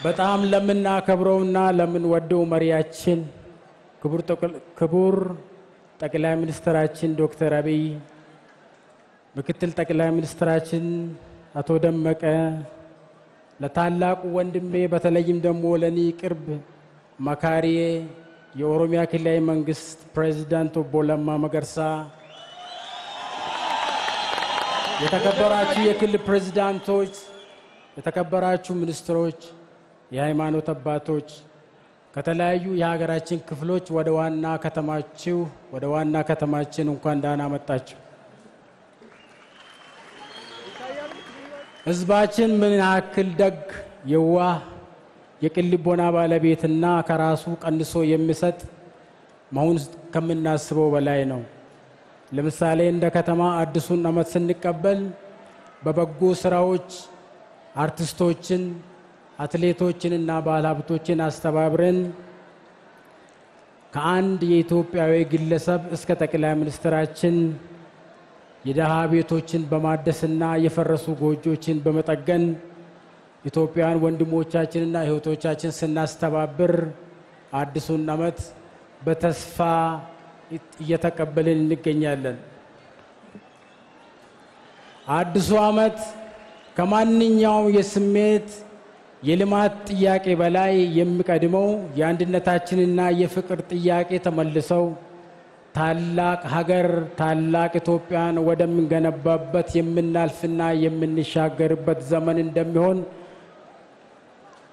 በጣም ለምናከብረውና ለምንወደው መሪያችን ክቡር ጠቅላይ ሚኒስትራችን ዶክተር አብይ፣ ምክትል ጠቅላይ ሚኒስትራችን አቶ ደመቀ፣ ለታላቁ ወንድሜ በተለይም ደግሞ ለኔ ቅርብ መካሪዬ የኦሮሚያ ክልላዊ መንግስት ፕሬዝዳንት ኦቦ ለማ መገርሳ፣ የተከበራችሁ የክልል ፕሬዝዳንቶች፣ የተከበራችሁ ሚኒስትሮች፣ የሃይማኖት አባቶች፣ ከተለያዩ የሀገራችን ክፍሎች ወደ ዋና ከተማችን እንኳን ደህና መጣችሁ። ህዝባችን ምን ያክል ደግ፣ የዋህ፣ የቅን ልቦና ባለቤትና ከራሱ ቀንሶ የሚሰጥ መሆኑን ከምናስበው በላይ ነው። ለምሳሌ እንደ ከተማ አዲሱን ዓመት ስንቀበል በበጎ ስራዎች አርቲስቶችን፣ አትሌቶችንና ባለሀብቶችን አስተባብረን ከአንድ የኢትዮጵያዊ ግለሰብ እስከ ጠቅላይ ሚኒስትራችን የደሃ ቤቶችን በማደስና የፈረሱ ጎጆችን በመጠገን ኢትዮጵያውያን ወንድሞቻችንና እህቶቻችን ስናስተባብር አዲሱን ዓመት በተስፋ እየተቀበልን እንገኛለን። አዲሱ ዓመት ከማንኛውም የስሜት የልማት ጥያቄ በላይ የሚቀድመው የአንድነታችንና የፍቅር ጥያቄ ተመልሰው ታላቅ ሀገር ታላቅ ኢትዮጵያን ወደምንገነባበት የምናልፍና የምንሻገርበት ዘመን እንደሚሆን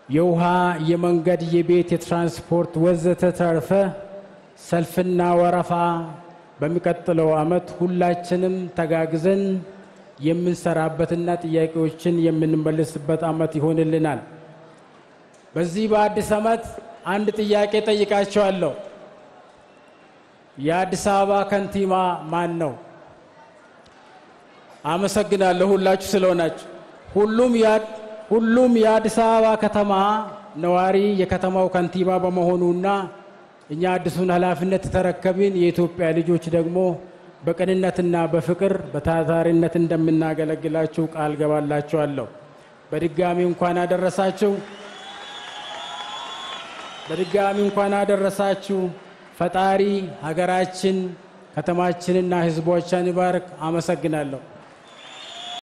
የውሃ፣ የመንገድ፣ የቤት፣ የትራንስፖርት ወዘተ ተርፈ ሰልፍና ወረፋ በሚቀጥለው ዓመት ሁላችንም ተጋግዘን የምንሰራበትና ጥያቄዎችን የምንመልስበት ዓመት ይሆንልናል። በዚህ በአዲስ ዓመት አንድ ጥያቄ ጠይቃቸዋለሁ። የአዲስ አበባ ከንቲባ ማን ነው? አመሰግናለሁ ሁላችሁ ስለሆናችሁ። ሁሉም የአዲስ አበባ ከተማ ነዋሪ የከተማው ከንቲባ በመሆኑና እኛ አዲሱን ኃላፊነት ተረከብን የኢትዮጵያ ልጆች ደግሞ በቅንነትና በፍቅር በታታሪነት እንደምናገለግላችሁ ቃል ገባላችኋለሁ። በድጋሚ እንኳን አደረሳችሁ። ፈጣሪ ሀገራችን ከተማችንና ህዝቦቿን ይባርክ። አመሰግናለሁ።